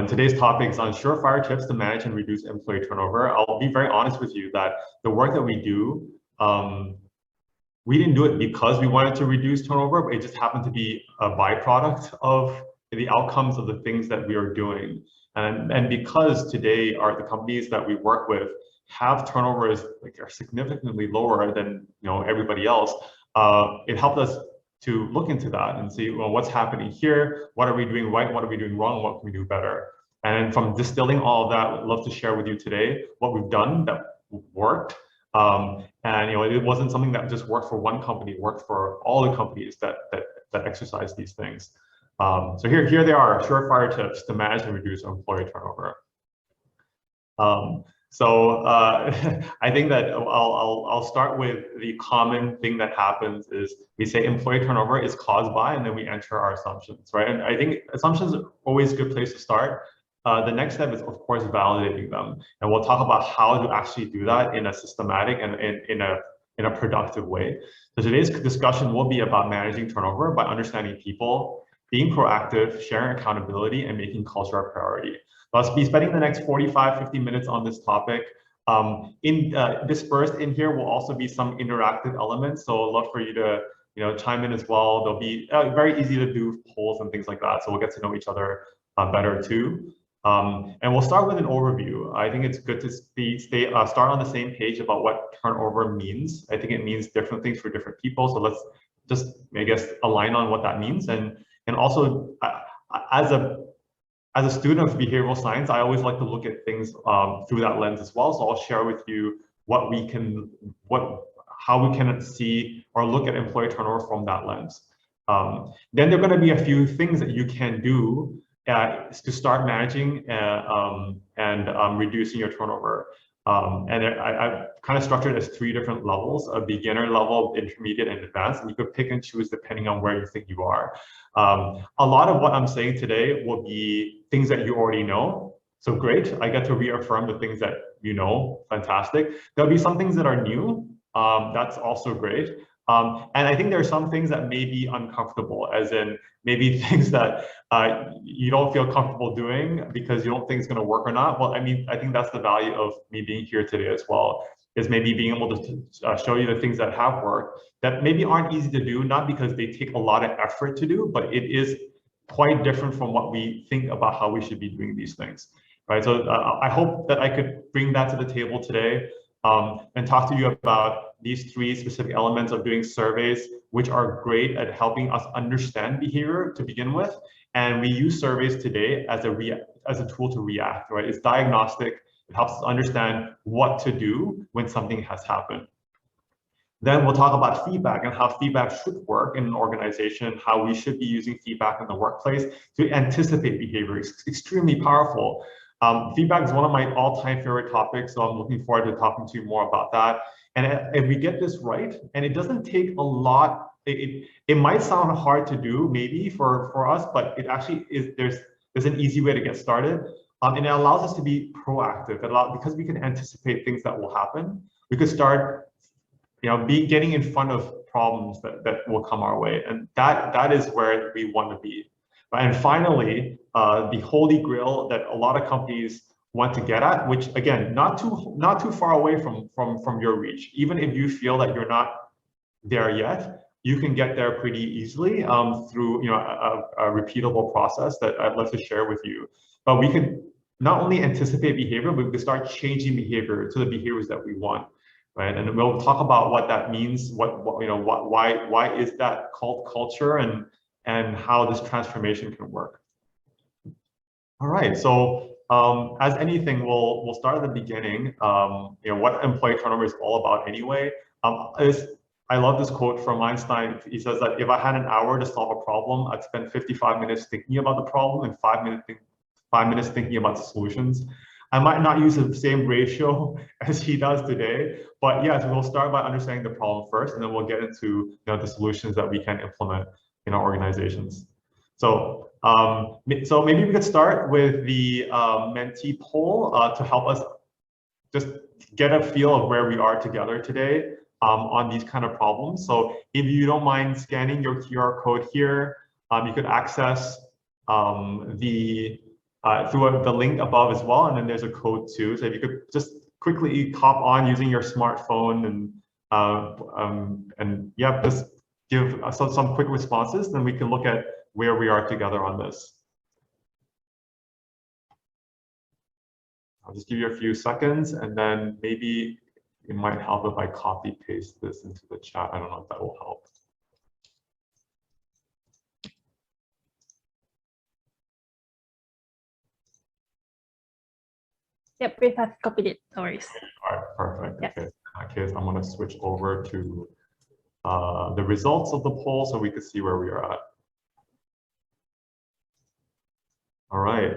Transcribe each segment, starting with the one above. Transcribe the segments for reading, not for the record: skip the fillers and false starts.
And today's topic is on surefire tips to manage and reduce employee turnover. I'll be very honest with you that the work that we do, we didn't do it because we wanted to reduce turnover, but it just happened to be a byproduct of the outcomes of the things that we are doing. And because today the companies that we work with have turnovers are significantly lower than everybody else, it helped us to look into that and see, well, what's happening here? What are we doing right? What are we doing wrong? What can we do better? And from distilling all of that, I'd love to share with you today what we've done that worked. And it wasn't something that just worked for one company; it worked for all the companies that exercise these things. So here they are: surefire tips to manage and reduce employee turnover. I think that I'll start with the common thing that happens is we say employee turnover is caused by, and then we enter our assumptions, right? And I think assumptions are always a good place to start. The next step is, of course, validating them, and we'll talk about how to actually do that in a systematic and in a productive way. So today's discussion will be about managing turnover by understanding people, being proactive, sharing accountability, and making culture a priority. I'll be spending the next 45-50 minutes on this topic. Dispersed in here will also be some interactive elements, so I'd love for you to chime in as well. They'll be very easy to do polls and things like that, so we'll get to know each other better too. And we'll start with an overview. I think it's good to start on the same page about what turnover means. I think it means different things for different people, so let's just, I guess, align on what that means. And also, as a student of behavioral science, I always like to look at things through that lens as well. So I'll share with you how we can see or look at employee turnover from that lens. Then there are going to be a few things that you can do to start managing and reducing your turnover. And I kind of structured it as 3 different levels: a beginner level, intermediate, and advanced. And you could pick and choose depending on where you think you are. A lot of what I'm saying today will be things that you already know. So great, I get to reaffirm the things that you know, fantastic. There'll be some things that are new, that's also great. And I think there are some things that may be uncomfortable, as in maybe things that you don't feel comfortable doing because you don't think it's going to work or not. Well, I mean, I think that's the value of me being here today as well, is maybe being able to show you the things that have worked that maybe aren't easy to do, not because they take a lot of effort to do, but it is quite different from what we think about how we should be doing these things, right? So I hope that I could bring that to the table today and talk to you about these 3 specific elements of doing surveys, which are great at helping us understand behavior to begin with. And we use surveys today as a tool to react, right? It's diagnostic. It helps us understand what to do when something has happened. Then we'll talk about feedback and how feedback should work in an organization, how we should be using feedback in the workplace to anticipate behavior. It's extremely powerful. Feedback is one of my all-time favorite topics, so I'm looking forward to talking to you more about that. And if we get this right, and it doesn't take a lot, it might sound hard to do maybe for us, but it actually is. There's an easy way to get started, and it allows us to be proactive. Because we can anticipate things that will happen, we could start, getting in front of problems that will come our way, and that is where we want to be. And finally, the holy grail that a lot of companies want to get at, which again, not too far away from your reach. Even if you feel that you're not there yet, you can get there pretty easily through a repeatable process that I'd love to share with you. But we can not only anticipate behavior, but we can start changing behavior to the behaviors that we want, right? And we'll talk about what that means, why is that called culture, and how this transformation can work. All right, so as anything, we'll start at the beginning. What employee turnover is all about anyway. I love this quote from Einstein. He says that if I had an hour to solve a problem, I'd spend 55 minutes thinking about the problem and 5 minutes thinking about the solutions. I might not use the same ratio as he does today, but yes, we'll start by understanding the problem first, and then we'll get into the solutions that we can implement in our organizations. So maybe we could start with the mentee poll to help us just get a feel of where we are together today on these kind of problems. So if you don't mind scanning your QR code here, you could access the through the link above as well, and then there's a code too. So if you could just quickly hop on using your smartphone and yeah, just give some quick responses, then we can look at where we are together on this. I'll just give you a few seconds, and then maybe it might help if I copy paste this into the chat. I don't know if that will help. Yep, we have copied it. No worries. All right, perfect. Yeah. Okay. In that case, I'm going to switch over to the results of the poll so we can see where we are at. All right.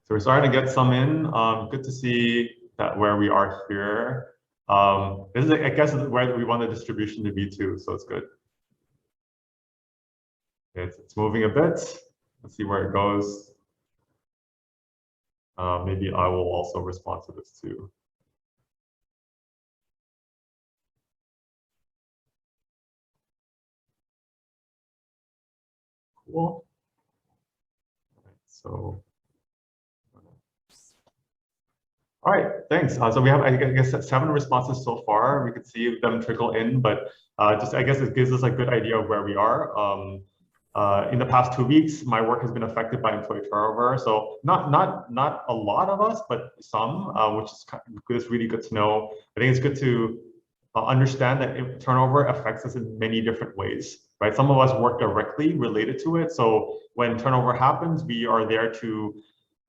So we're starting to get some in. Good to see that where we are here. This is, I guess, where we want the distribution to be too, so it's good. It's moving a bit. Let's see where it goes. Maybe I will also respond to this too. Cool. So, all right, thanks. So we have, I guess, 7 responses so far. We could see them trickle in, but just I guess it gives us a good idea of where we are. In the past 2 weeks, my work has been affected by employee turnover. So not a lot of us, but some, which is it's really good to know. I think it's good to understand that turnover affects us in many different ways, right? Some of us work directly related to it. So when turnover happens, we are there to,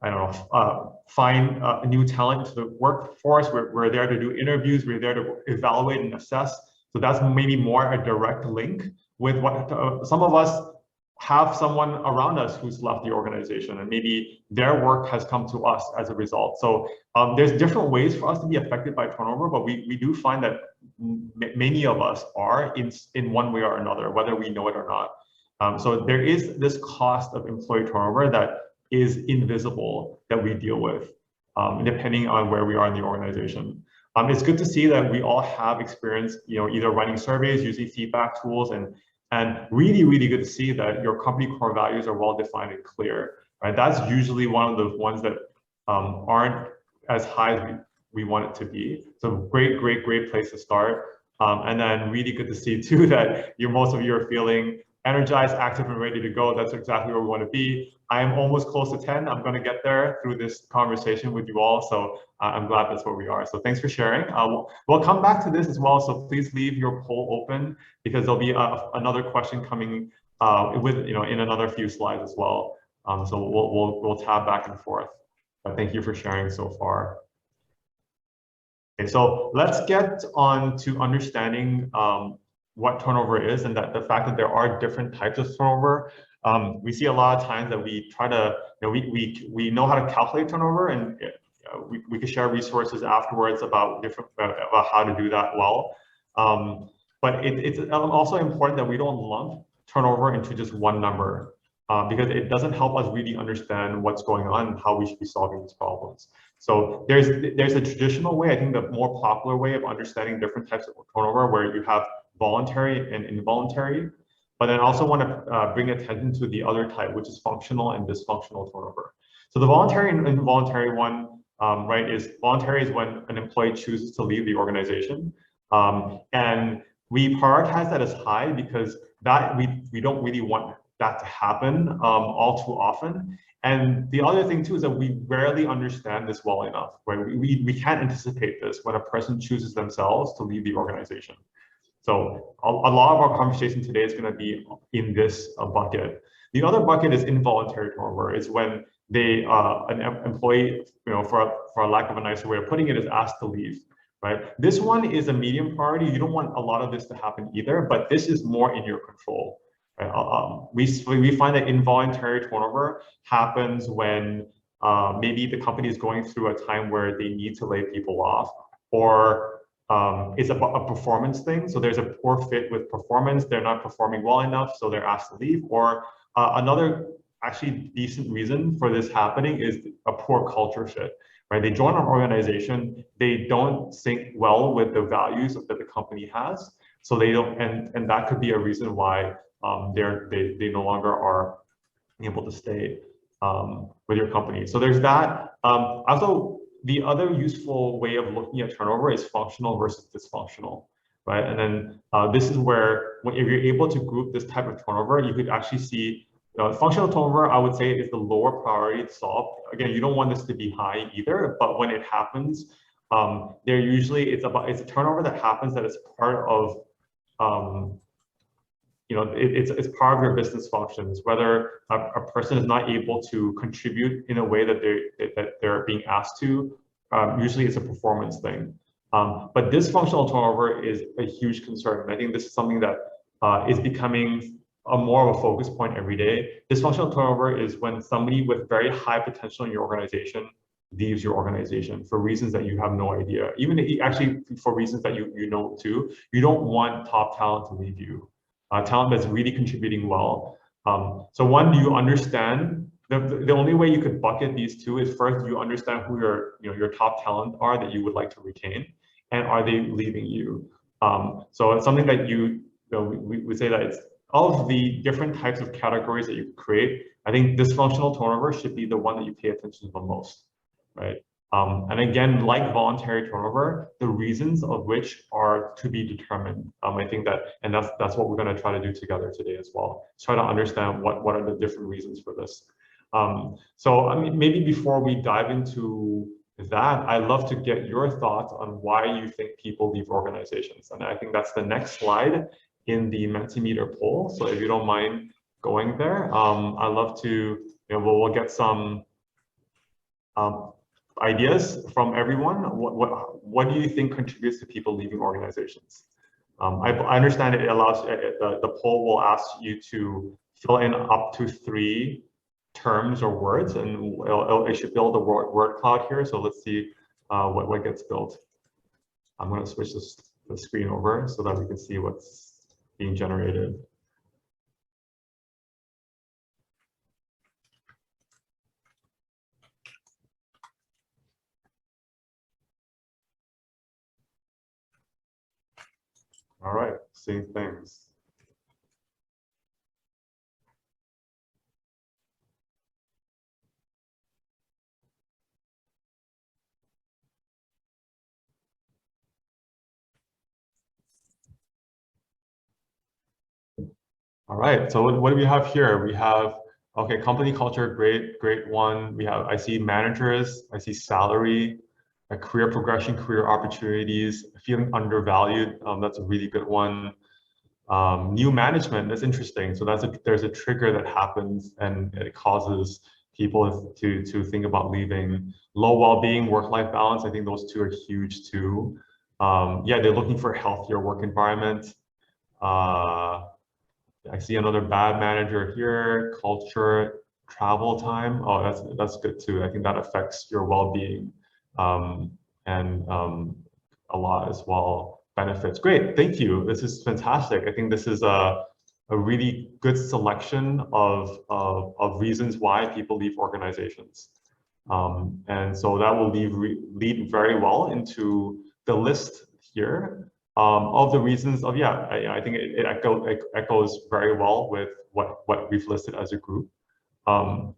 I don't know, find new talent to the workforce. We're there to do interviews. We're there to evaluate and assess. So that's maybe more a direct link with what some of us have someone around us who's left the organization, and maybe their work has come to us as a result. So there's different ways for us to be affected by turnover, but we do find that many of us are in one way or another, whether we know it or not. So there is this cost of employee turnover that is invisible that we deal with, depending on where we are in the organization. It's good to see that we all have experience, either running surveys, using feedback tools, and really, really good to see that your company core values are well defined and clear, right? That's usually one of the ones that aren't as high as we want it to be. So great place to start. And then really good to see too that most of you are feeling energized, active, and ready to go. That's exactly where we want to be. I am almost close to 10. I'm going to get there through this conversation with you all. So I'm glad that's where we are. So thanks for sharing. We'll come back to this as well. So please leave your poll open, because there'll be another question coming in another few slides as well. So we'll tab back and forth. But thank you for sharing so far. Okay, so let's get on to understanding what turnover is, and that the fact that there are different types of turnover. We see a lot of times that we try to, we know how to calculate turnover, and we can share resources afterwards about how to do that well. But it's also important that we don't lump turnover into just one number, because it doesn't help us really understand what's going on and how we should be solving these problems. So there's a traditional way, I think the more popular way of understanding different types of turnover, where you have voluntary and involuntary. But then I also want to bring attention to the other type, which is functional and dysfunctional turnover. So the voluntary and involuntary one, right, is voluntary is when an employee chooses to leave the organization. And we prioritize that as high because that we don't really want that to happen all too often. And the other thing too is that we rarely understand this well enough, right? We can't anticipate this when a person chooses themselves to leave the organization. So a lot of our conversation today is going to be in this bucket. The other bucket is involuntary turnover. Is when an employee, for a lack of a nicer way of putting it, is asked to leave, right? This one is a medium priority. You don't want a lot of this to happen either, but this is more in your control. Right? We find that involuntary turnover happens when maybe the company is going through a time where they need to lay people off, or it's a performance thing. So there's a poor fit with performance. They're not performing well enough, so they're asked to leave. Or another actually decent reason for this happening is a poor culture fit, right? They join an organization, they don't sync well with the values that the company has. So they don't, and that could be a reason why they no longer are able to stay. with your company. So there's that. Also, the other useful way of looking at turnover is functional versus dysfunctional, right? And then this is where, if you're able to group this type of turnover, you could actually see functional turnover, I would say, is the lower priority to solve. Again, you don't want this to be high either, but when it happens, it's a turnover that happens that is part of it's part of your business functions. Whether a person is not able to contribute in a way that they're being asked to, usually it's a performance thing. But dysfunctional turnover is a huge concern. And I think this is something that is becoming more of a focus point every day. Dysfunctional turnover is when somebody with very high potential in your organization leaves your organization for reasons that you have no idea. Even actually for reasons that you know too. You don't want top talent to leave you. Talent that's really contributing well. So one, do you understand? The only way you could bucket these two is first, you understand who your top talent are that you would like to retain, and are they leaving you? So it's something that we say that it's all of the different types of categories that you create. I think dysfunctional turnover should be the one that you pay attention to the most, right? And again, like voluntary turnover, the reasons of which are to be determined. I think that's what we're going to try to do together today as well. Try to understand what are the different reasons for this. So I mean, maybe before we dive into that, I'd love to get your thoughts on why you think people leave organizations. And I think that's the next slide in the Mentimeter poll. So if you don't mind going there, I'd love to, we'll get some ideas from everyone. What do you think contributes to people leaving organizations? I understand it allows, the poll will ask you to fill in up to 3 terms or words, and it should build a word cloud here. So let's see what gets built. I'm going to switch the screen over so that we can see what's being generated. All right, seeing things. All right, so what do we have here? We have, okay, company culture, great one. I see managers, I see salary, career progression, career opportunities, feeling undervalued. That's a really good one. New management, that's interesting. So there's a trigger that happens and it causes people to think about leaving. Low well-being, work-life balance, I think those two are huge too. Yeah, they're looking for a healthier work environment. I see another bad manager here. Culture, travel time. Oh, that's good too. I think that affects your well-being and a lot as well. Benefits. Great, thank you. This is fantastic. I think this is a really good selection of reasons why people leave organizations. And so that will lead very well into the list here. Of the reasons of, I think it echoes very well with what we've listed as a group. So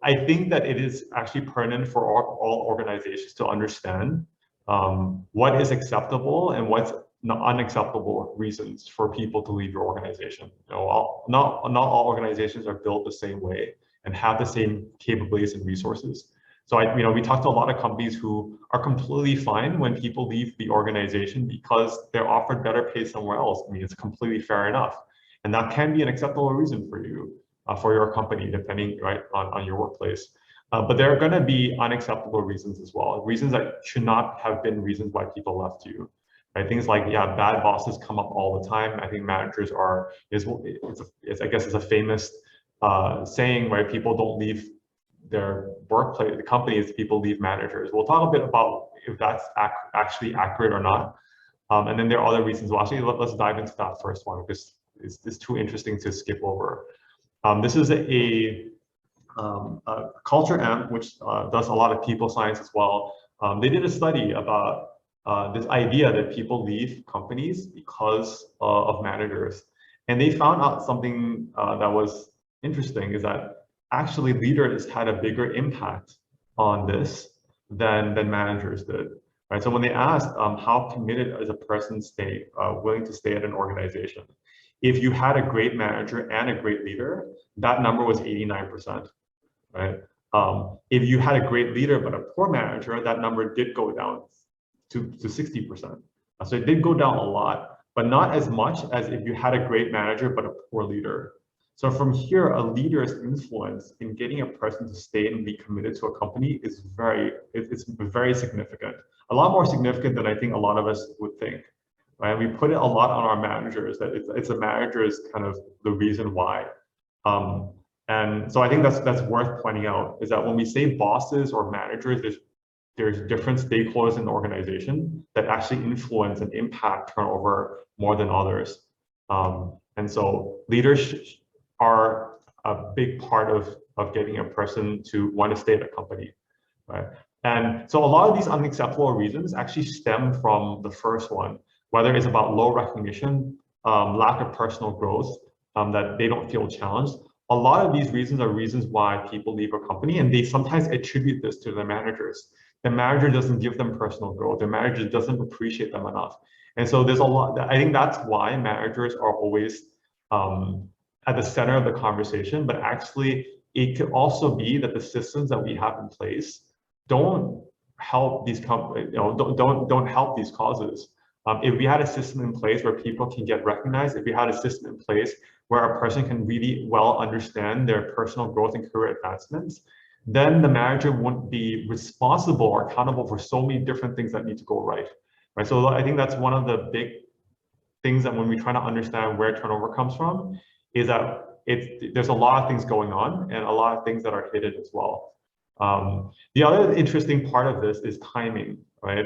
I think that it is actually pertinent for all organizations to understand what is acceptable and what's unacceptable reasons for people to leave your organization. Not all organizations are built the same way and have the same capabilities and resources. So we talked to a lot of companies who are completely fine when people leave the organization because they're offered better pay somewhere else. I mean, it's completely fair enough. And that can be an acceptable reason for you, for your company, depending on your workplace. But there are going to be unacceptable reasons as well. Reasons that should not have been reasons why people left you. Right? Things like, bad bosses come up all the time. I think managers I guess it's a famous saying, right? People don't leave their workplace, the companies, people leave managers. We'll talk a bit about if that's actually accurate or not. And then there are other reasons. Well, actually, let's dive into that first one because it's too interesting to skip over. This is a culture amp, which does a lot of people science as well. They did a study about this idea that people leave companies because of managers. And they found out something that was interesting is that actually leaders had a bigger impact on this than managers did. Right. So when they asked how committed is a person willing to stay at an organization, if you had a great manager and a great leader, that number was 89%. Right. If you had a great leader but a poor manager, that number did go down to 60%. So it did go down a lot, but not as much as if you had a great manager but a poor leader. So from here, a leader's influence in getting a person to stay and be committed to a company is it's very significant. A lot more significant than I think a lot of us would think. Right? We put it a lot on our managers, that it's a manager's kind of the reason why. And so I think that's worth pointing out, is that when we say bosses or managers, there's different stakeholders in the organization that actually influence and impact turnover more than others. And so leaders are a big part of getting a person to want to stay at a company, right? And so a lot of these unacceptable reasons actually stem from the first one, whether it's about low recognition, lack of personal growth, that they don't feel challenged. A lot of these reasons are reasons why people leave a company, and they sometimes attribute this to their managers. The manager doesn't give them personal growth. The manager doesn't appreciate them enough. And so there's a lot, I think that's why managers are always at the center of the conversation, but actually it could also be that the systems that we have in place don't help these don't help these causes. If we had a system in place where people can get recognized, if we had a system in place where a person can really well understand their personal growth and career advancements, then the manager wouldn't be responsible or accountable for so many different things that need to go right. Right. So I think that's one of the big things that when we try to understand where turnover comes from, is that there's a lot of things going on and a lot of things that are hidden as well. The other interesting part of this is timing, right?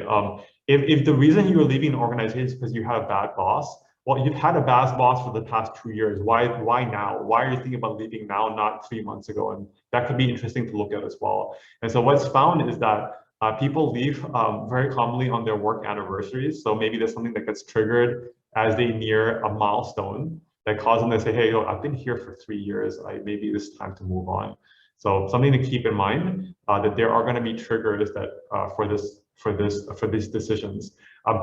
If the reason you were leaving an organization is because you had a bad boss, well, you've had a bad boss for the past 2 years. Why now? Why are you thinking about leaving now, not 3 months ago? And that could be interesting to look at as well. And so what's found is that people leave very commonly on their work anniversaries. So maybe there's something that gets triggered as they near a milestone that causes them to say, hey, I've been here for 3 years. Maybe it's time to move on. So something to keep in mind, that there are going to be triggers that for these decisions.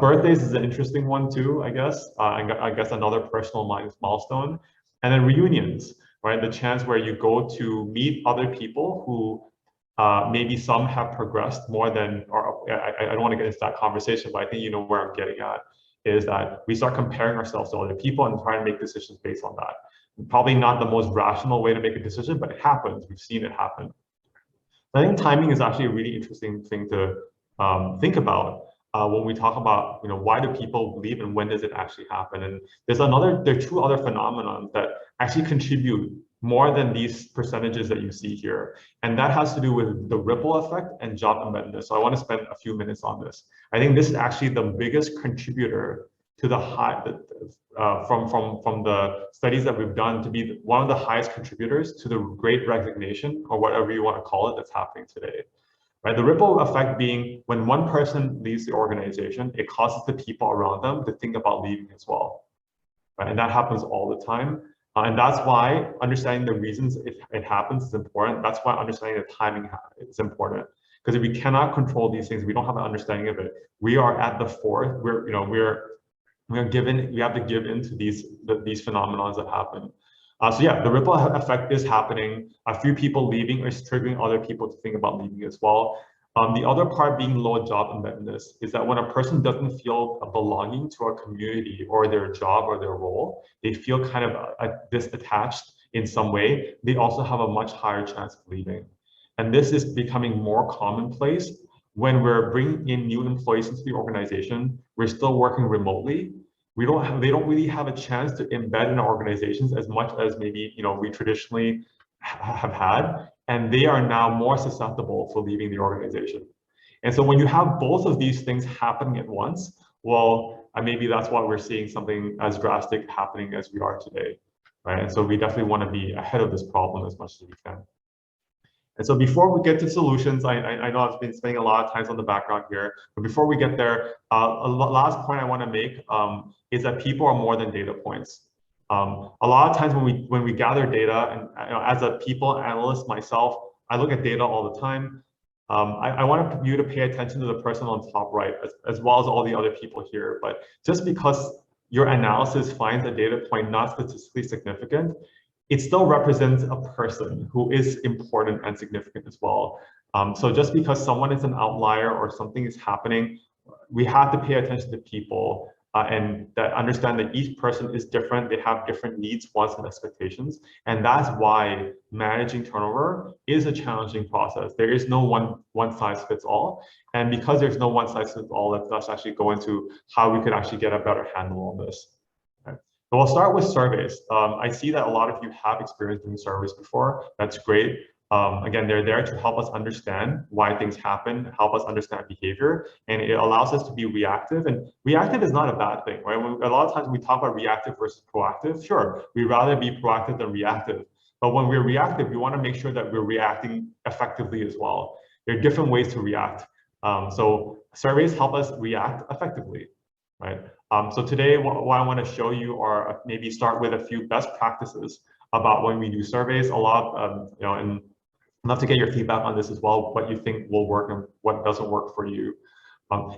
Birthdays is an interesting one too, I guess. I guess another personal milestone, and then reunions, right? The chance where you go to meet other people who maybe some have progressed more than, or I don't want to get into that conversation, but I think you know where I'm getting at, is that we start comparing ourselves to other people and trying to make decisions based on that. Probably not the most rational way to make a decision, but it happens. We've seen it happen. I think timing is actually a really interesting thing to think about when we talk about, why do people leave and when does it actually happen? And there are 2 other phenomena that actually contribute more than these percentages that you see here. And that has to do with the ripple effect and job embeddedness. So I want to spend a few minutes on this. I think this is actually the biggest contributor to the from the studies that we've done, to be one of the highest contributors to the great resignation, or whatever you want to call it, that's happening today. Right? The ripple effect being when one person leaves the organization, it causes the people around them to think about leaving as well. Right? And that happens all the time. And that's why understanding the reasons it happens is important. That's why understanding the timing is important. Because if we cannot control these things, we don't have an understanding of it. We are at the fourth. We have to give in to these phenomena that happen. So yeah, the ripple effect is happening. A few people leaving is triggering other people to think about leaving as well. The other part being low job embeddedness is that when a person doesn't feel a belonging to a community or their job or their role, they feel kind of disattached in some way, they also have a much higher chance of leaving. And this is becoming more commonplace when we're bringing in new employees into the organization. We're still working remotely. They don't really have a chance to embed in our organizations as much as maybe we traditionally have had, and they are now more susceptible for leaving the organization. And so when you have both of these things happening at once, well, maybe that's why we're seeing something as drastic happening as we are today, right? And so we definitely want to be ahead of this problem as much as we can. And so before we get to solutions, I know I've been spending a lot of time on the background here, but before we get there, a last point I want to make is that people are more than data points. A lot of times when we gather data, and as a people analyst myself, I look at data all the time. I want you to pay attention to the person on top right, as well as all the other people here. But just because your analysis finds a data point not statistically significant, it still represents a person who is important and significant as well. So just because someone is an outlier or something is happening, we have to pay attention to people and that understand that each person is different. They have different needs, wants, and expectations. And that's why managing turnover is a challenging process. There is no one size fits all. And because there's no one size fits all, let's actually go into how we could actually get a better handle on this. Okay. So we'll start with surveys. I see that a lot of you have experience doing surveys before. That's great. Again, they're there to help us understand why things happen, help us understand behavior, and it allows us to be reactive. And reactive is not a bad thing, right? A lot of times we talk about reactive versus proactive. Sure, we'd rather be proactive than reactive. But when we're reactive, we want to make sure that we're reacting effectively as well. There are different ways to react. So surveys help us react effectively, right? So today, what I want to show you are maybe start with a few best practices about when we do surveys. A lot, and I'd love to get your feedback on this as well, what you think will work and what doesn't work for you.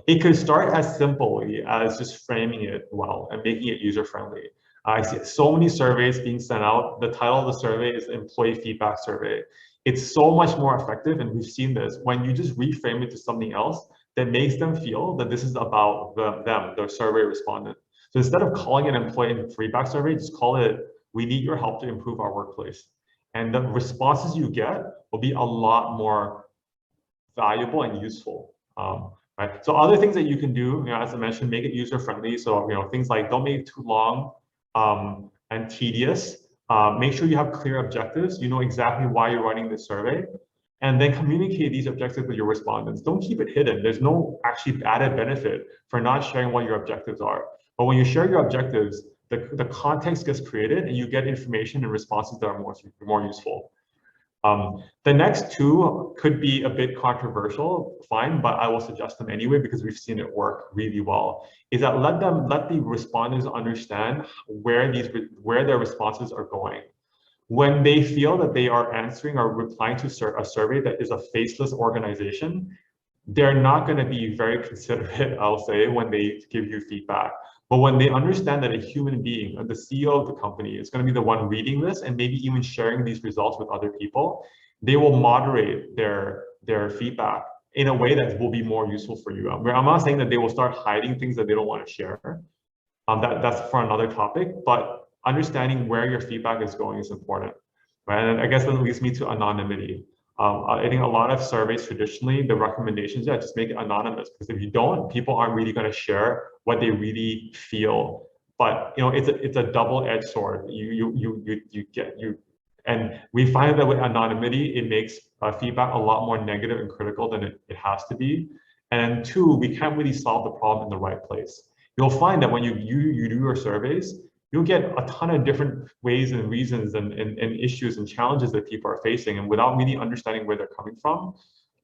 It could start as simply as just framing it well and making it user-friendly. I see so many surveys being sent out. The title of the survey is Employee Feedback Survey. It's so much more effective, and we've seen this, when you just reframe it to something else that makes them feel that this is about them, the survey respondent. So instead of calling it Employee Feedback Survey, just call it, we need your help to improve our workplace. And the responses you get will be a lot more valuable and useful. Right? So other things that you can do, as I mentioned, make it user-friendly. So things like don't make it too long and tedious. Make sure you have clear objectives. You know exactly why you're running this survey, and then communicate these objectives with your respondents. Don't keep it hidden. There's no actually added benefit for not sharing what your objectives are. But when you share your objectives, the context gets created and you get information and responses that are more useful. The next two could be a bit controversial, fine, but I will suggest them anyway because we've seen it work really well. Is that let the respondents understand where their responses are going. When they feel that they are answering or replying to a survey that is a faceless organization, they're not going to be very considerate, I'll say, when they give you feedback. But when they understand that a human being, the CEO of the company, is going to be the one reading this and maybe even sharing these results with other people, they will moderate their feedback in a way that will be more useful for you. I'm not saying that they will start hiding things that they don't want to share. That's for another topic, but understanding where your feedback is going is important, right? And I guess that leads me to anonymity. I think a lot of surveys traditionally, the recommendations, just make it anonymous, because if you don't, people aren't really going to share what they really feel. But it's a double-edged sword. And we find that with anonymity, it makes feedback a lot more negative and critical than it has to be. And two, we can't really solve the problem in the right place. You'll find that when you do your surveys, you'll get a ton of different ways and reasons and issues and challenges that people are facing. And without really understanding where they're coming from,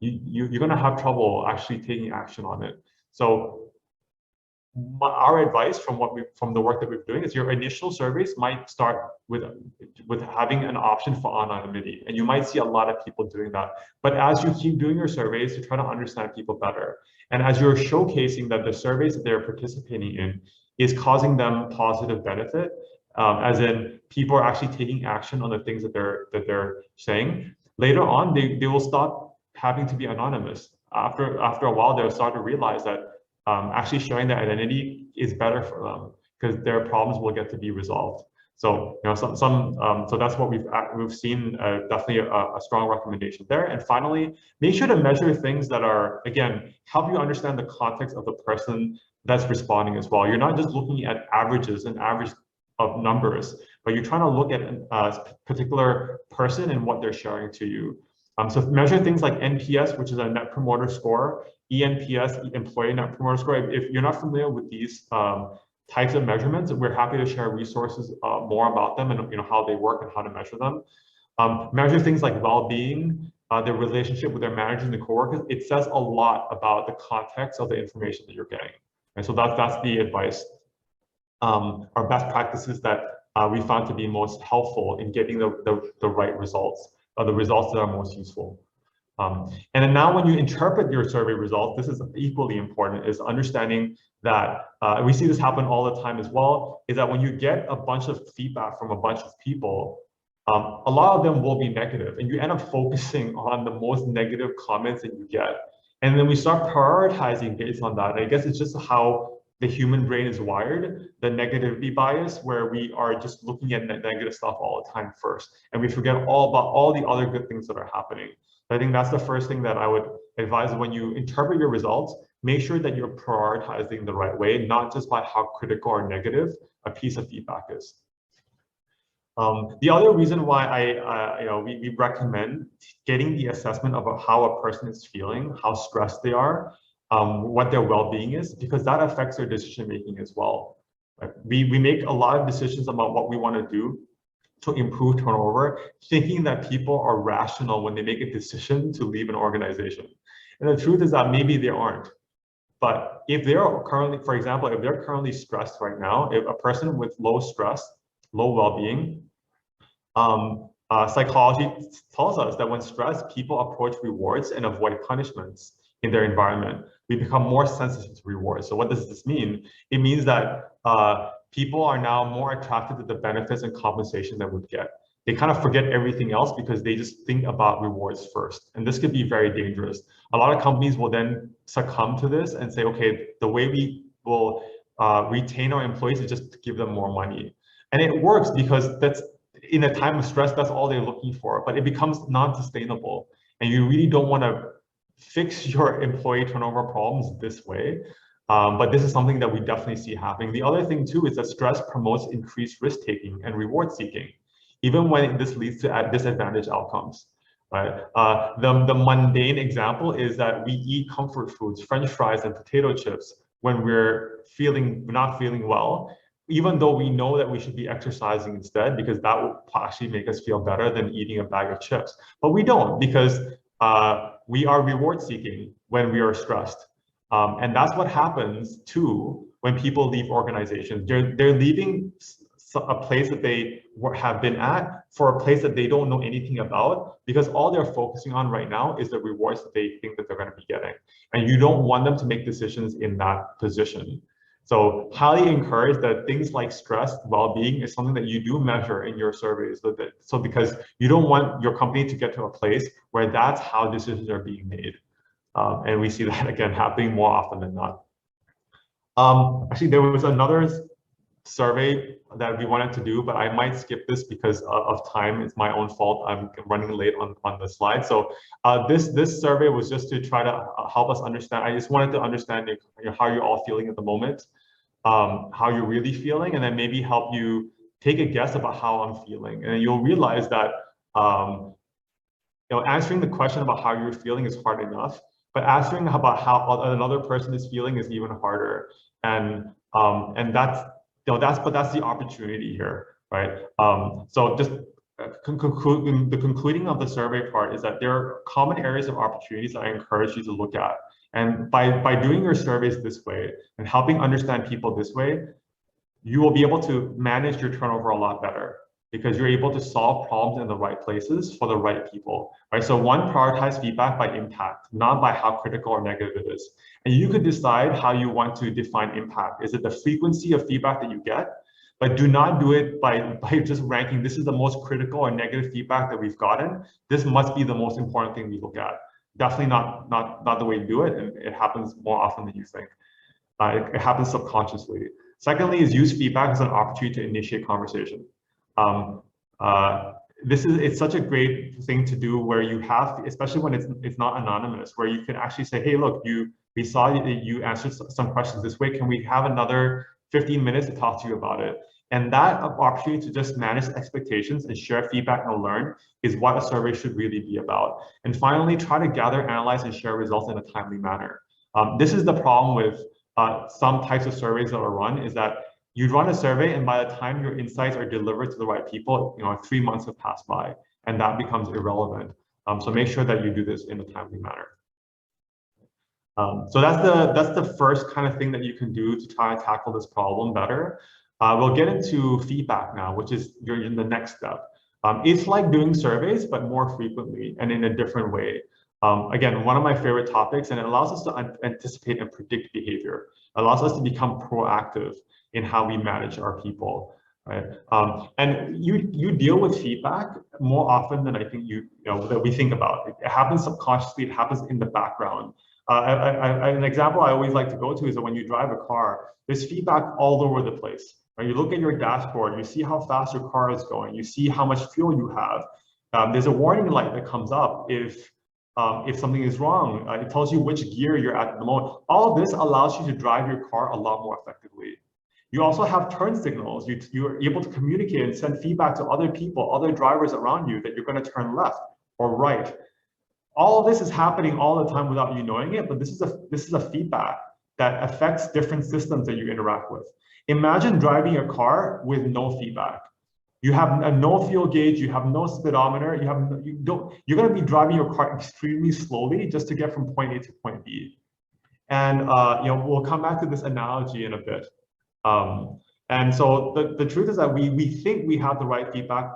you're going to have trouble actually taking action on it. So our advice from the work that we're doing is your initial surveys might start with having an option for anonymity. And you might see a lot of people doing that. But as you keep doing your surveys, you try to understand people better. And as you're showcasing that the surveys that they're participating in is causing them positive benefit, as in people are actually taking action on the things that they're saying, later on they will stop having to be anonymous. After a while, they'll start to realize that actually sharing their identity is better for them because their problems will get to be resolved. So so that's what we've seen, definitely a strong recommendation there. And finally, make sure to measure things that are, again, help you understand the context of the person that's responding as well. You're not just looking at averages and average of numbers, but you're trying to look at a particular person and what they're sharing to you. So measure things like NPS, which is a Net Promoter Score, ENPS, Employee Net Promoter Score. If you're not familiar with these types of measurements, we're happy to share resources more about them and how they work and how to measure them. Measure things like well-being, their relationship with their managers and the coworkers. It says a lot about the context of the information that you're getting. And so that's the advice or best practices that we found to be most helpful in getting the right results, or the results that are most useful. And then now when you interpret your survey results, this is equally important, is understanding that, we see this happen all the time as well, is that when you get a bunch of feedback from a bunch of people, a lot of them will be negative, and you end up focusing on the most negative comments that you get. And then we start prioritizing based on that. And I guess it's just how the human brain is wired, the negativity bias, where we are just looking at negative stuff all the time first, and we forget all about all the other good things that are happening. I think that's the first thing that I would advise when you interpret your results. Make sure that you're prioritizing the right way, not just by how critical or negative a piece of feedback is. The other reason why we recommend getting the assessment about how a person is feeling, how stressed they are, what their well-being is, because that affects their decision making as well. Right? We make a lot of decisions about what we want to do to improve turnover, thinking that people are rational when they make a decision to leave an organization. And the truth is that maybe they aren't. But if they're currently, for example, if they're currently stressed right now, if a person with low stress, low well-being, psychology tells us that when stressed, people approach rewards and avoid punishments in their environment. We become more sensitive to rewards. So what does this mean? It means that people are now more attracted to the benefits and compensation they would get. They kind of forget everything else because they just think about rewards first. And this could be very dangerous. A lot of companies will then succumb to this and say, okay, the way we will retain our employees is just to give them more money. And it works because that's, in a time of stress, that's all they're looking for, but it becomes non-sustainable. And you really don't want to fix your employee turnover problems this way. But this is something that we definitely see happening. The other thing too is that stress promotes increased risk-taking and reward-seeking, even when this leads to disadvantaged outcomes. Right? The mundane example is that we eat comfort foods, French fries and potato chips when we're not feeling well, even though we know that we should be exercising instead, because that will actually make us feel better than eating a bag of chips. But we don't, because we are reward-seeking when we are stressed. And that's what happens too when people leave organizations. They're leaving a place that they have been at for a place that they don't know anything about, because all they're focusing on right now is the rewards that they think that they're going to be getting. And you don't want them to make decisions in that position. So highly encourage that things like stress, well-being is something that you do measure in your surveys. So because you don't want your company to get to a place where that's how decisions are being made. And we see that again happening more often than not. Actually, there was another survey that we wanted to do, but I might skip this because of time. It's my own fault. I'm running late on the slide. So this survey was just to try to help us understand. I just wanted to understand how you're all feeling at the moment, how you're really feeling, and then maybe help you take a guess about how I'm feeling. And you'll realize that answering the question about how you're feeling is hard enough, but answering about how another person is feeling is even harder. And that's the opportunity here, right? So just the concluding of the survey part is that there are common areas of opportunities that I encourage you to look at. And by doing your surveys this way and helping understand people this way, you will be able to manage your turnover a lot better, because you're able to solve problems in the right places for the right people, right? So one, prioritize feedback by impact, not by how critical or negative it is. And you could decide how you want to define impact. Is it the frequency of feedback that you get? But do not do it by just ranking, this is the most critical or negative feedback that we've gotten. This must be the most important thing we look at. Definitely not the way you do it, and it happens more often than you think. It happens subconsciously. Secondly is use feedback as an opportunity to initiate conversation. It's such a great thing to do where you have, especially when it's not anonymous, where you can actually say, hey, look, we saw that you answered some questions this way. Can we have another 15 minutes to talk to you about it? And that opportunity to just manage expectations and share feedback and learn is what a survey should really be about. And finally, try to gather, analyze, and share results in a timely manner. This is the problem with some types of surveys that are run, is that you run a survey, and by the time your insights are delivered to the right people, 3 months have passed by, and that becomes irrelevant. So make sure that you do this in a timely manner. So that's the first kind of thing that you can do to try and tackle this problem better. We'll get into feedback now, which is you're in the next step. It's like doing surveys, but more frequently and in a different way. Again, one of my favorite topics, and it allows us to anticipate and predict behavior. It allows us to become proactive in how we manage our people, right? And you deal with feedback more often than I think that we think about. It happens subconsciously. It happens in the background. An example I always like to go to is that when you drive a car, there's feedback all over the place. Right? You look at your dashboard, you see how fast your car is going, you see how much fuel you have. There's a warning light that comes up if something is wrong. It tells you which gear you're at the moment. All of this allows you to drive your car a lot more effectively. You also have turn signals. You're able to communicate and send feedback to other people, other drivers around you that you're going to turn left or right. All of this is happening all the time without you knowing it, but this is a feedback that affects different systems that you interact with. Imagine driving a car with no feedback. You have a no fuel gauge, you have no speedometer, you're going to be driving your car extremely slowly just to get from point A to point B. And we'll come back to this analogy in a bit. And so the truth is that we think we have the right feedback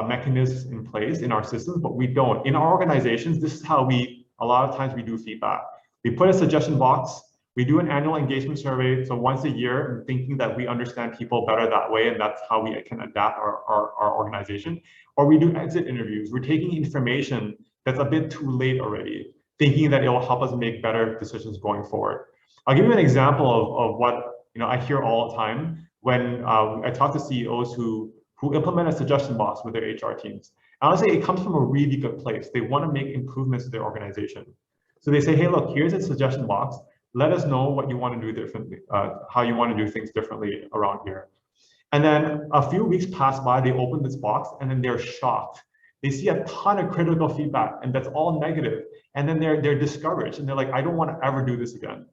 mechanisms in place in our systems, but we don't. In our organizations, this is how a lot of times we do feedback. We put a suggestion box, we do an annual engagement survey, so once a year, thinking that we understand people better that way, and that's how we can adapt our organization. Or we do exit interviews. We're taking information that's a bit too late already, thinking that it will help us make better decisions going forward. I'll give you an example of what I hear all the time when I talk to CEOs who implement a suggestion box with their HR teams. And I'll say it comes from a really good place. They want to make improvements to their organization. So they say, hey, look, here's a suggestion box. Let us know what you want to do differently, how you want to do things differently around here. And then a few weeks pass by, they open this box, and then they're shocked. They see a ton of critical feedback, and that's all negative. And then they're discouraged, and they're like, I don't want to ever do this again.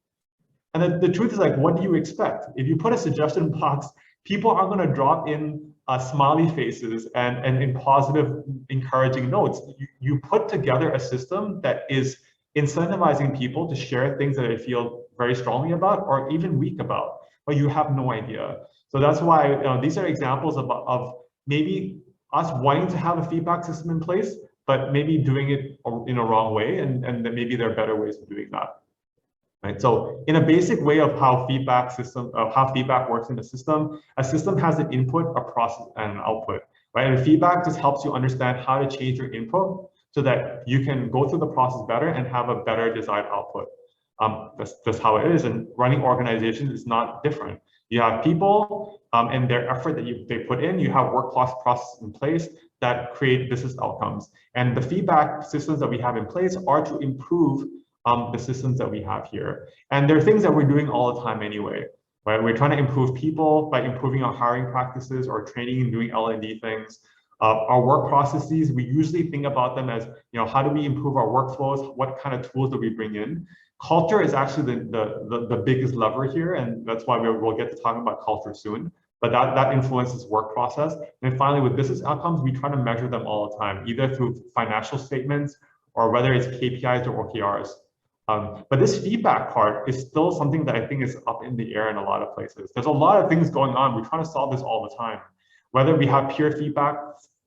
And the truth is, like, what do you expect? If you put a suggestion box, people are going to drop in smiley faces and in positive, encouraging notes. You put together a system that is incentivizing people to share things that they feel very strongly about or even weak about, but you have no idea. So that's why these are examples of maybe us wanting to have a feedback system in place, but maybe doing it in a wrong way, and that maybe there are better ways of doing that. Right. So in a basic way of how feedback works in a system has an input, a process, and an output. Right. And feedback just helps you understand how to change your input so that you can go through the process better and have a better desired output. That's how it is. And running organizations is not different. You have people and their effort that they put in. You have work processes in place that create business outcomes. And the feedback systems that we have in place are to improve the systems that we have here. And there are things that we're doing all the time anyway, right? We're trying to improve people by improving our hiring practices or training and doing L&D things. Our work processes, we usually think about them as, how do we improve our workflows? What kind of tools do we bring in? Culture is actually the biggest lever here, and that's why we'll get to talking about culture soon. But that influences work process. And finally, with business outcomes, we try to measure them all the time, either through financial statements or whether it's KPIs or OKRs. But this feedback part is still something that I think is up in the air in a lot of places. There's a lot of things going on. We're trying to solve this all the time. Whether we have peer feedback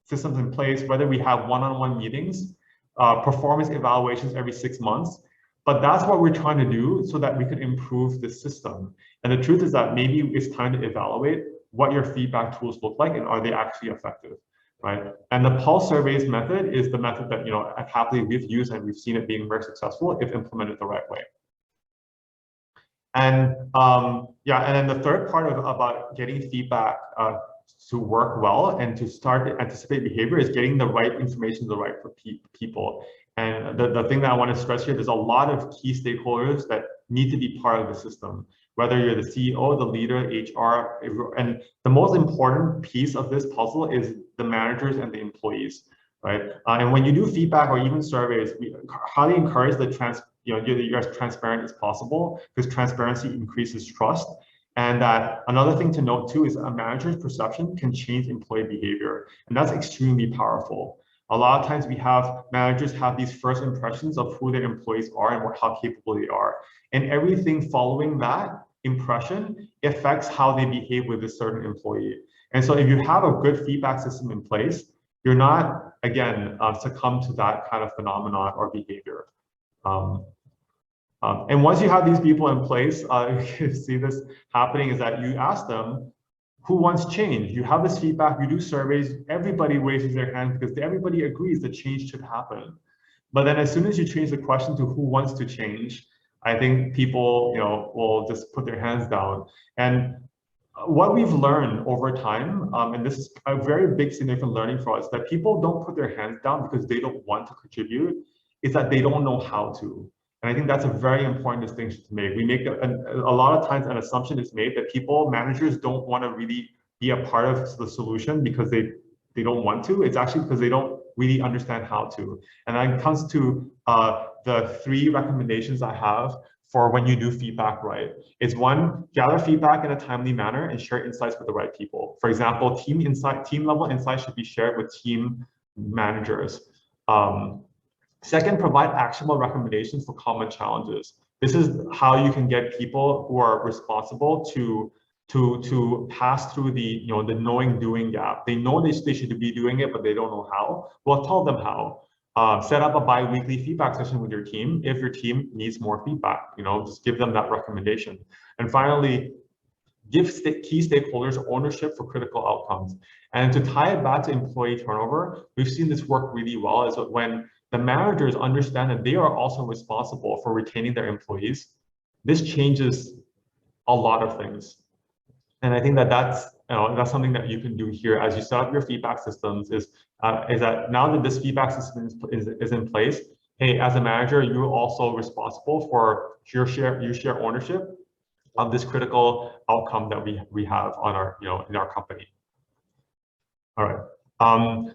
systems in place, whether we have one-on-one meetings, performance evaluations every 6 months. But that's what we're trying to do so that we can improve the system. And the truth is that maybe it's time to evaluate what your feedback tools look like and are they actually effective. Right. And the pulse surveys method is the method that, happily we've used and we've seen it being very successful if implemented the right way. And and then the third part about getting feedback to work well and to start to anticipate behavior is getting the right information to the right people. And the thing that I want to stress here, there's a lot of key stakeholders that need to be part of the system. Whether you're the CEO, the leader, HR, and the most important piece of this puzzle is the managers and the employees, right? And when you do feedback or even surveys, we highly encourage you're as transparent as possible, because transparency increases trust. And another thing to note too is a manager's perception can change employee behavior, and that's extremely powerful. A lot of times managers have these first impressions of who their employees are and how capable they are. And everything following that impression affects how they behave with a certain employee. And so if you have a good feedback system in place, you're not, again, succumb to that kind of phenomenon or behavior. And once you have these people in place, you can see this happening is that you ask them, who wants change? You have this feedback, you do surveys, everybody raises their hand because everybody agrees that change should happen. But then as soon as you change the question to who wants to change, I think people, will just put their hands down. And what we've learned over time, and this is a very big significant learning for us, that people don't put their hands down because they don't want to contribute, is that they don't know how to. And I think that's a very important distinction to make. We make a lot of times an assumption is made that managers don't want to really be a part of the solution because they don't want to. It's actually because they don't really understand how to. And that comes to the 3 recommendations I have for when you do feedback right. It's 1, gather feedback in a timely manner and share insights with the right people. For example, team level insights should be shared with team managers. Second, provide actionable recommendations for common challenges. This is how you can get people who are responsible to pass through the the knowing doing gap. They know they should be doing it, but they don't know how. Well, tell them how. Set up a bi-weekly feedback session with your team if your team needs more feedback. Just give them that recommendation. And finally, give key stakeholders ownership for critical outcomes. And to tie it back to employee turnover, we've seen this work really well. Is when the managers understand that they are also responsible for retaining their employees, this changes a lot of things. And I think that that's something that you can do here as you set up your feedback systems. Is that now that this feedback system is in place, hey, as a manager, you're also responsible for you share ownership of this critical outcome that we have on our in our company. All right.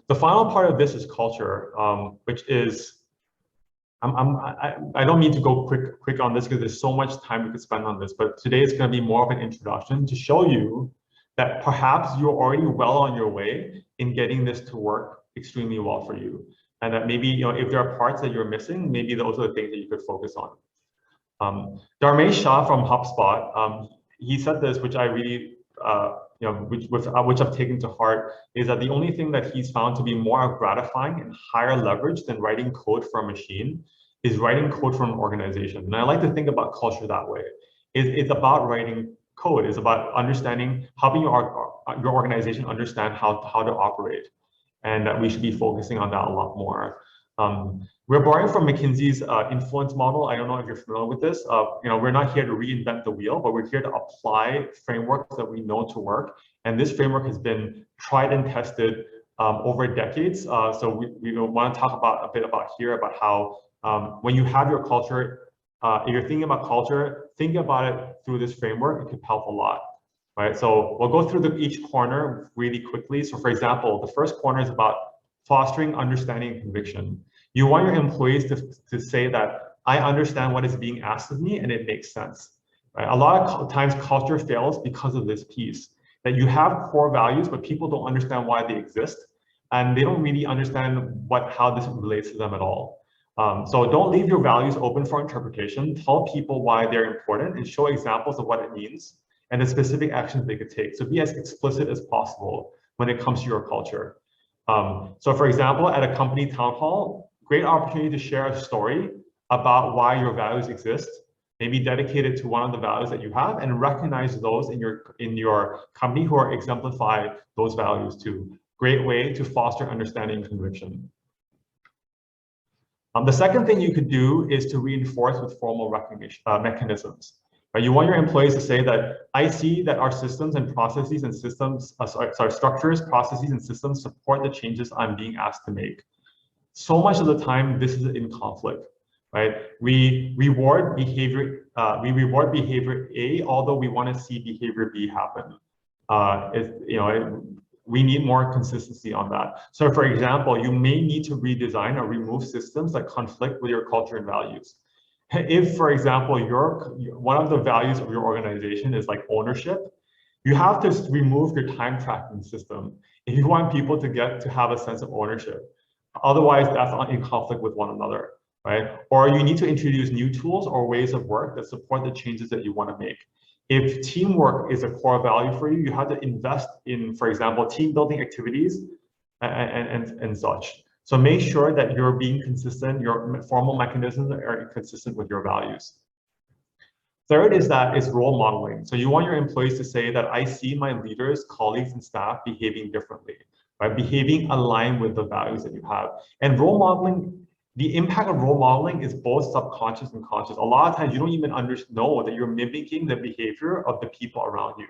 The final part of this is culture, which is I don't mean to go quick on this because there's so much time we could spend on this, but today it's going to be more of an introduction to show you that perhaps you're already well on your way in getting this to work extremely well for you, and that maybe if there are parts that you're missing, maybe those are the things that you could focus on. Dharmesh Shah from HubSpot, he said this, which I really which I've taken to heart, is that the only thing that he's found to be more gratifying and higher leverage than writing code for a machine is writing code for an organization. And I like to think about culture that way. It's about writing code. It's about helping your organization understand how to operate, and that we should be focusing on that a lot more. We're borrowing from McKinsey's influence model. I don't know if you're familiar with this. We're not here to reinvent the wheel, but we're here to apply frameworks that we know to work. And this framework has been tried and tested over decades. So we want to talk a bit about how when you have your culture, if you're thinking about culture, think about it through this framework. It could help a lot. Right. So we'll go through each corner really quickly. So for example, the first corner is about fostering understanding and conviction. You want your employees to say that I understand what is being asked of me and it makes sense. Right? A lot of times culture fails because of this piece, that you have core values, but people don't understand why they exist, and they don't really understand how this relates to them at all. So don't leave your values open for interpretation. Tell people why they're important and show examples of what it means and the specific actions they could take. So be as explicit as possible when it comes to your culture. So for example, at a company town hall, great opportunity to share a story about why your values exist, maybe dedicated to one of the values that you have, and recognize those in your company who are exemplify those values too. Great way to foster understanding and conviction. The second thing you could do is to reinforce with formal recognition mechanisms. Right? You want your employees to say that I see that our systems and processes and structures, processes and systems support the changes I'm being asked to make. So much of the time, this is in conflict, right? We reward behavior A, although we want to see behavior B happen. We need more consistency on that. So for example, you may need to redesign or remove systems that conflict with your culture and values. If, for example, one of the values of your organization is like ownership, you have to remove your time tracking system if you want people to have a sense of ownership. Otherwise, that's in conflict with one another, right? Or you need to introduce new tools or ways of work that support the changes that you want to make. If teamwork is a core value for you, you have to invest in, for example, team building activities and such. So make sure that you're being consistent, your formal mechanisms are consistent with your values. Third is role modeling. So you want your employees to say that I see my leaders, colleagues, and staff behaving differently, right? Behaving aligned with the values that you have. And role modeling, the impact of role modeling is both subconscious and conscious. A lot of times you don't even know that you're mimicking the behavior of the people around you.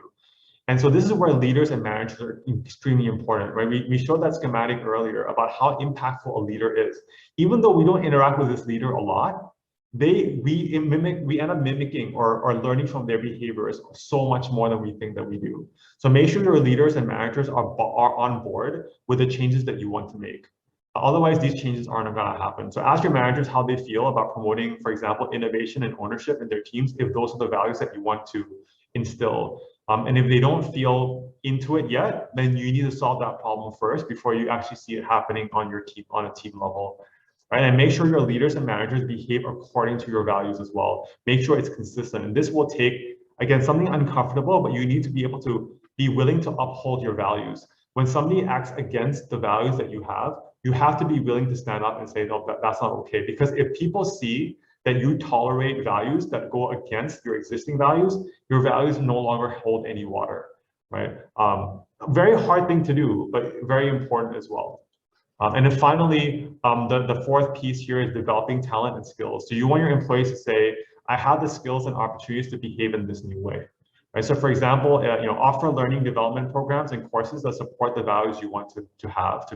And so this is where leaders and managers are extremely important, right? We showed that schematic earlier about how impactful a leader is. Even though we don't interact with this leader a lot, we end up mimicking or learning from their behaviors so much more than we think that we do. So make sure your leaders and managers are on board with the changes that you want to make. Otherwise, these changes aren't going to happen. So ask your managers how they feel about promoting, for example, innovation and ownership in their teams, if those are the values that you want to instill. And if they don't feel into it yet, then you need to solve that problem first before you actually see it happening on your team, on a team level. Right? And make sure your leaders and managers behave according to your values as well. Make sure it's consistent. And this will take, again, something uncomfortable, but you need to be able to be willing to uphold your values. When somebody acts against the values that you have to be willing to stand up and say, no, that's not okay. Because if people see that you tolerate values that go against your existing values, your values no longer hold any water, right? Very hard thing to do, but very important as well. And then finally, the fourth piece here is developing talent and skills. So you want your employees to say, I have the skills and opportunities to behave in this new way. Right? So for example, offer learning development programs and courses that support the values you want to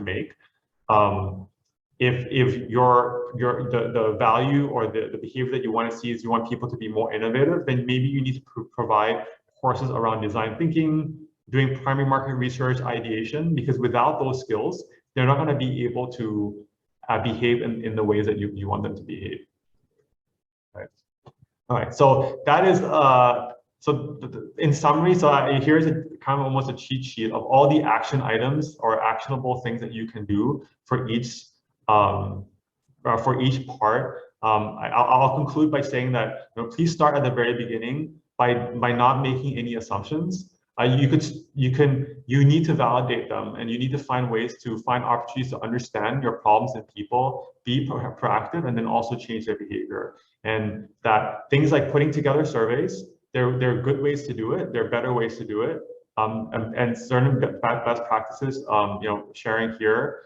make. If the value or the behavior that you want to see is you want people to be more innovative, then maybe you need to provide courses around design thinking, doing primary market research, ideation, because without those skills, they're not going to be able to behave in the ways that you want them to behave. Right. All right. So that is in summary. So here's a kind of almost a cheat sheet of all the action items or actionable things that you can do for each part. I'll conclude by saying that please start at the very beginning by not making any assumptions. You need to validate them, and you need to find ways to find opportunities to understand your problems and people, be proactive, and then also change their behavior. And that things like putting together surveys, they're good ways to do it. There are better ways to do it, and certain best practices, sharing here.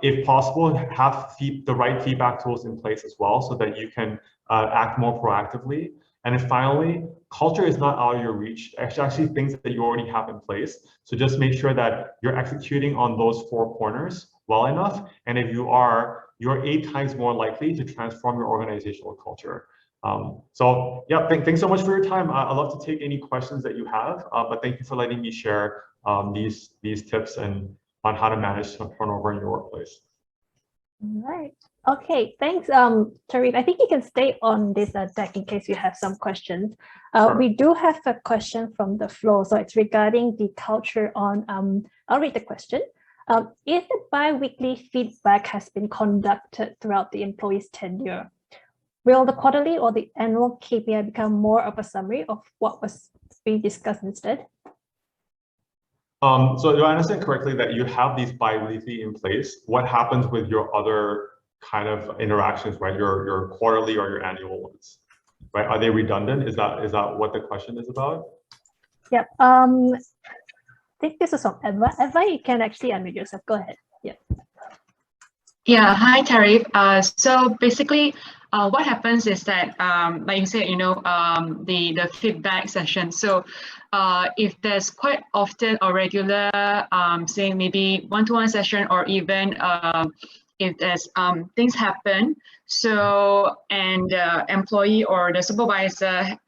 If possible, have the right feedback tools in place as well, so that you can act more proactively. And then finally, culture is not out of your reach. Actually, things that you already have in place. So just make sure that you're executing on those 4 corners well enough. And if you are, you're 8 times more likely to transform your organizational culture. So yeah, thanks so much for your time. I'd love to take any questions that you have, but thank you for letting me share these tips and on how to manage turnover in your workplace. All right. Okay, thanks, Tareef. I think you can stay on this deck in case you have some questions. Sure. We do have a question from the floor, so it's regarding the culture on, I'll read the question. If the bi-weekly feedback has been conducted throughout the employee's tenure, will the quarterly or the annual KPI become more of a summary of what was being discussed instead? So do I understand correctly that you have these bi-weekly in place? What happens with your other kind of interactions, right? Your quarterly or your annual ones, right? Are they redundant? Is that what the question is about? Yep. I think this is from Eva. Eva, you can actually unmute yourself. Go ahead. Yeah. Yeah. Hi, Tareef. So basically, what happens is that, like you said, the feedback session. So if there's quite often or regular, say maybe one-to-one session, or even if there's things happen, so and the employee or the supervisor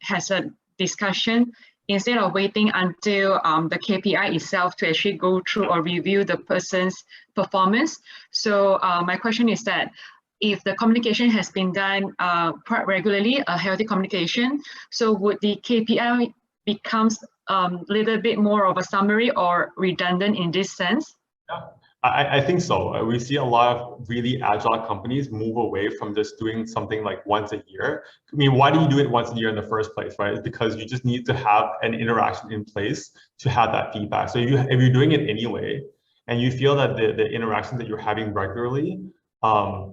has a discussion, instead of waiting until the KPI itself to actually go through or review the person's performance. So my question is that if the communication has been done quite regularly, a healthy communication, so would the KPI becomes a little bit more of a summary or redundant in this sense? Yeah. I think so. We see a lot of really agile companies move away from just doing something like once a year. I mean, why do you do it once a year in the first place, right? It's because you just need to have an interaction in place to have that feedback. So if you're doing it anyway, and you feel that the interactions that you're having regularly are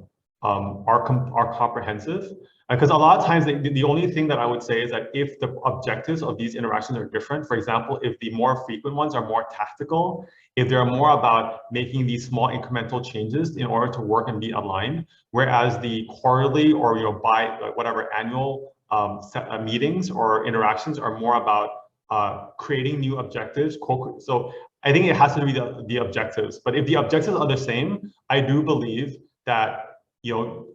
comprehensive, because a lot of times the only thing that I would say is that if the objectives of these interactions are different, for example, if the more frequent ones are more tactical, if they're more about making these small incremental changes in order to work and be aligned, whereas the quarterly or by whatever annual meetings or interactions are more about creating new objectives. So I think it has to be the objectives. But if the objectives are the same, I do believe that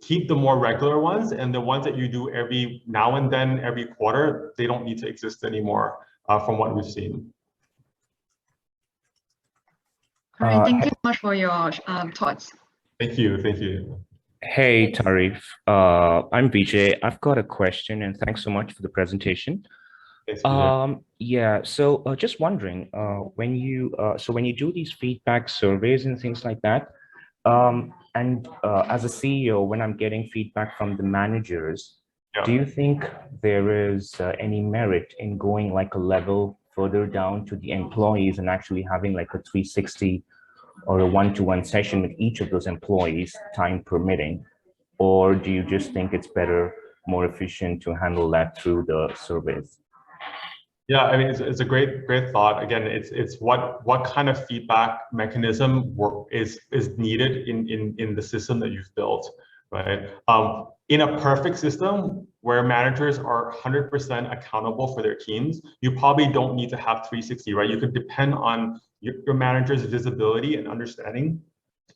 keep the more regular ones, and the ones that you do every now and then, every quarter, they don't need to exist anymore from what we've seen. All right, thank you so much for your thoughts. Thank you, thank you. Hey, Tareef. I'm Vijay. I've got a question, and thanks so much for the presentation. Thanks, Vijay. Yeah, so just wondering, when you do these feedback surveys and things like that, and as a CEO, when I'm getting feedback from the managers, do you think there is any merit in going like a level further down to the employees and actually having like a 360 or a one-to-one session with each of those employees, time permitting? Or do you just think it's better, more efficient to handle that through the surveys? Yeah, I mean, it's a great thought. Again, it's what kind of feedback mechanism is needed in the system that you've built, right? In a perfect system where managers are 100% accountable for their teams, you probably don't need to have 360, right? You could depend on your manager's visibility and understanding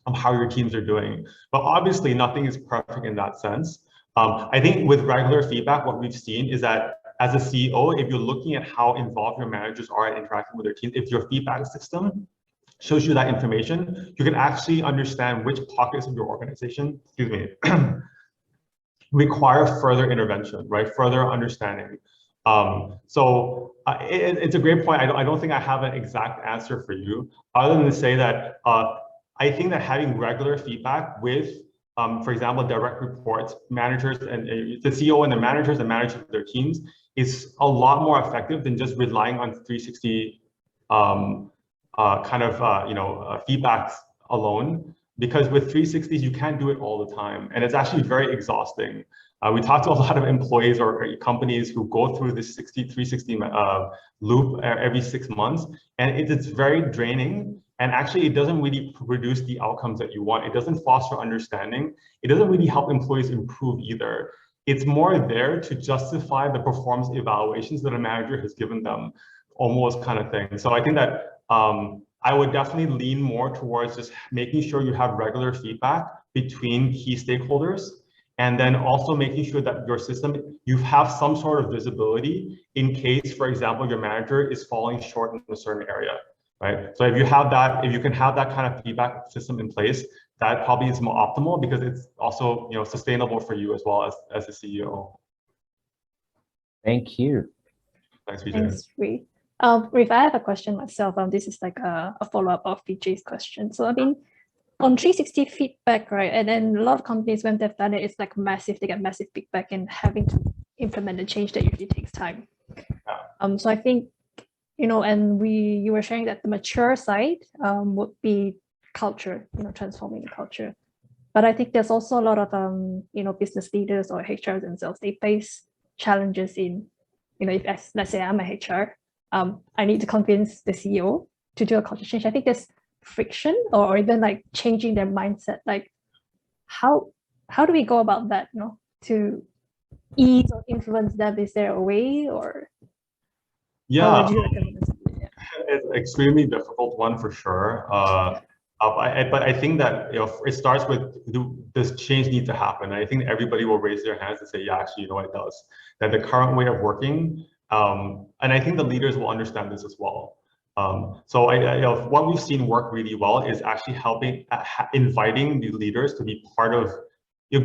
of how your teams are doing. But obviously, nothing is perfect in that sense. I think with regular feedback, what we've seen is that as a CEO, if you're looking at how involved your managers are in interacting with their teams, if your feedback system shows you that information, you can actually understand which pockets of your organization, require further intervention, right? Further understanding. It's a great point. I don't think I have an exact answer for you, other than to say that I think that having regular feedback with, for example, direct reports, managers, and the CEO and the managers of their teams is a lot more effective than just relying on 360 feedbacks alone. Because with 360s, you can't do it all the time. And it's actually very exhausting. We talk to a lot of employees or companies who go through this 360 loop every 6 months. And it's very draining. And actually, it doesn't really produce the outcomes that you want. It doesn't foster understanding. It doesn't really help employees improve either. It's more there to justify the performance evaluations that a manager has given them, almost kind of thing. So I think that I would definitely lean more towards just making sure you have regular feedback between key stakeholders, and then also making sure that your system, you have some sort of visibility in case, for example, your manager is falling short in a certain area, right? So if you have that, if you can have that kind of feedback system in place, that probably is more optimal because it's also sustainable for you as well as the CEO. Thank you. Thanks, Vijay. Thanks, Ree. If I have a question myself, this is like a follow-up of Vijay's question. So I mean, on 360 feedback, right? And then a lot of companies, when they've done it, it's like massive. They get massive feedback, and having to implement the change that usually takes time. Yeah. So I think, and you were sharing that the mature side would be culture, transforming the culture. But I think there's also a lot of business leaders or HR themselves. They face challenges in, if let's say I'm a HR. I need to convince the CEO to do a culture change. I think there's friction or even like changing their mindset. Like how do we go about that, to ease or influence them? Is there a way, or yeah, how would you recommend this? Yeah. It's an extremely difficult one for sure. But I think that it starts with, does change need to happen? And I think everybody will raise their hands and say, yeah, actually, it does. That the current way of working, and I think the leaders will understand this as well. So what we've seen work really well is actually helping, inviting the leaders to be part of,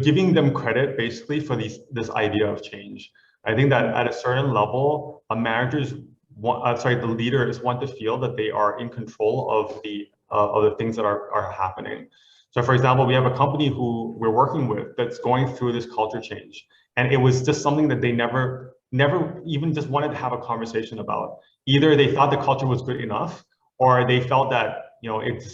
giving them credit basically for this idea of change. I think that at a certain level, the leaders want to feel that they are in control of the of the things that are happening. So for example, we have a company who we're working with that's going through this culture change. And it was just something that they never even just wanted to have a conversation about. Either they thought the culture was good enough, or they felt that, you know, it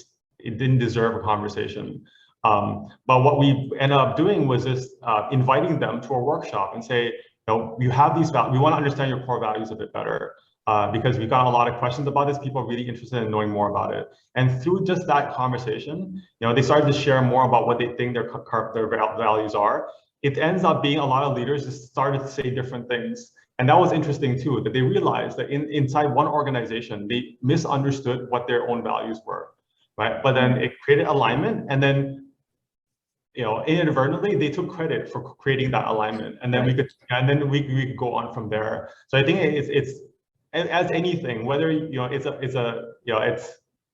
didn't deserve a conversation. But what we ended up doing was just inviting them to a workshop and say, you know, you have these values, we want to understand your core values a bit better. Because we got a lot of questions about this. People are really interested in knowing more about it. And through just that conversation, you know, they started to share more about what they think their values are. It ends up being a lot of leaders just started to say different things. And that was interesting too, that they realized that inside one organization, they misunderstood what their own values were, right? But then it created alignment, and then, you know, inadvertently they took credit for creating that alignment, and then we could go on from there. So I think it's as anything, whether, you know,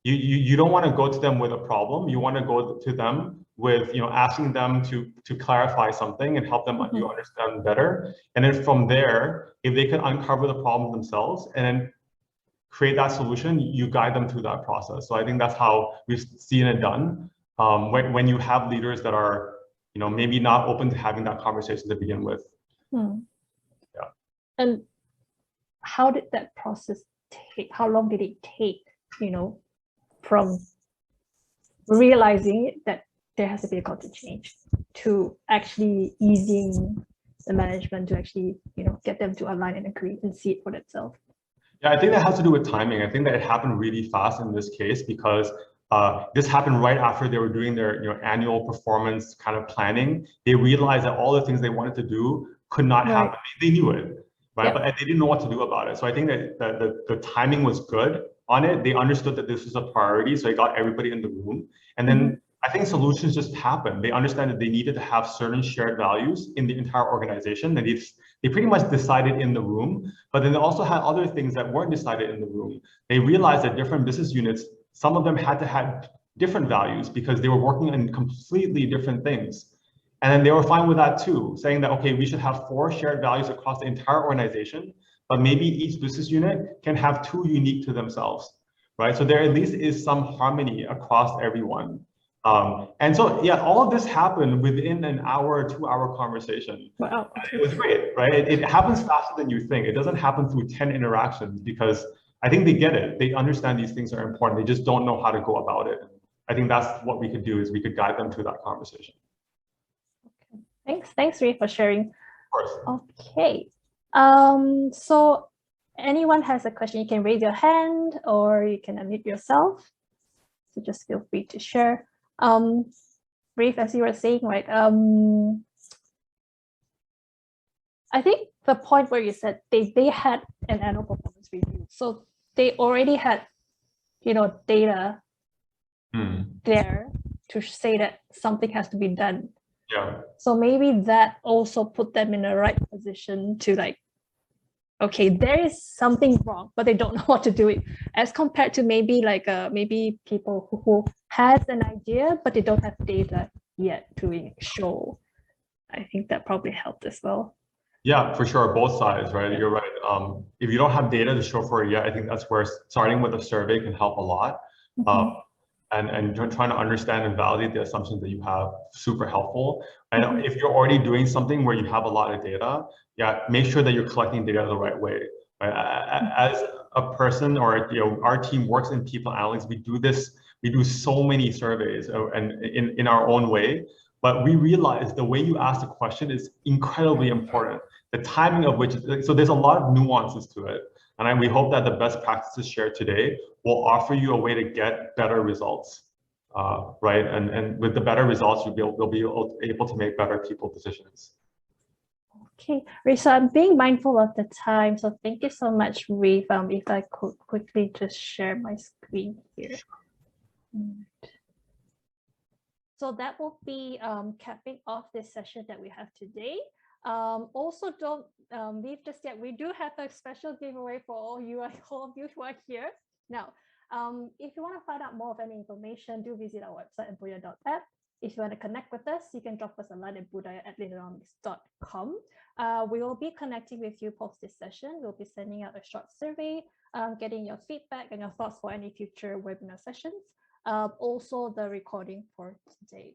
you don't want to go to them with a problem. You want to go to them with, you know, asking them to clarify something and help them you understand better. And then from there, if they can uncover the problem themselves and then create that solution, you guide them through that process. So I think that's how we've seen it done. When you have leaders that are, you know, maybe not open to having that conversation to begin with. Yeah. And how did that process take? How long did it take, you know, from realizing that there has to be a culture change to actually easing the management to actually, you know, get them to align and agree and see it for themselves? Yeah, I think that has to do with timing. I think that it happened really fast in this case because this happened right after they were doing their, you know, annual performance kind of planning. They realized that all the things they wanted to do could not happen. They knew it, right? But they didn't know what to do about it. So I think that the timing was good on it. They understood that this was a priority, so they got everybody in the room. And then I think solutions just happened. They understand that they needed to have certain shared values in the entire organization. And they pretty much decided in the room, but then they also had other things that weren't decided in the room. They realized that different business units, some of them had to have different values because they were working on completely different things. And then they were fine with that too, saying that, okay, we should have 4 shared values across the entire organization, but maybe each business unit can have 2 unique to themselves, right? So there at least is some harmony across everyone. And so, yeah, all of this happened within an hour, 2-hour conversation. Wow. It was great, right? It happens faster than you think. It doesn't happen through 10 interactions because I think they get it. They understand these things are important. They just don't know how to go about it. I think that's what we could do, is we could guide them through that conversation. Okay. Thanks, Rui, for sharing. Of course. Okay. So anyone has a question, you can raise your hand or you can unmute yourself. So just feel free to share. Rafe, as you were saying, right? I think the point where you said they had an annual performance review, so they already had, you know, data there to say that something has to be done. Yeah. So maybe that also put them in the right position to, like, okay, there is something wrong, but they don't know what to do it, as compared to maybe like maybe people who has an idea, but they don't have data yet to show. I think that probably helped as well. Yeah, for sure, both sides, right? You're right. If you don't have data to show for it yet, I think that's where starting with a survey can help a lot. And trying to understand and validate the assumptions that you have, super helpful. And if you're already doing something where you have a lot of data, yeah, make sure that you're collecting data the right way. Right? As a person, or, you know, our team works in people analytics, we do so many surveys and in our own way, but we realize the way you ask the question is incredibly important. The timing of which, so there's a lot of nuances to it. And we hope that the best practices shared today will offer you a way to get better results, right? And with the better results, you'll be able to make better people decisions. Okay, Reef, so I'm being mindful of the time. So thank you so much, Reef. If I could quickly just share my screen here. So that will be capping off this session that we have today. Also, don't leave just yet. We do have a special giveaway for all of you who are here. Now, if you want to find out more of any information, do visit our website at budaya.app. If you want to connect with us, you can drop us a line at budaya@leaderonomics.com. We will be connecting with you post this session. We'll be sending out a short survey, getting your feedback and your thoughts for any future webinar sessions. also the recording for today.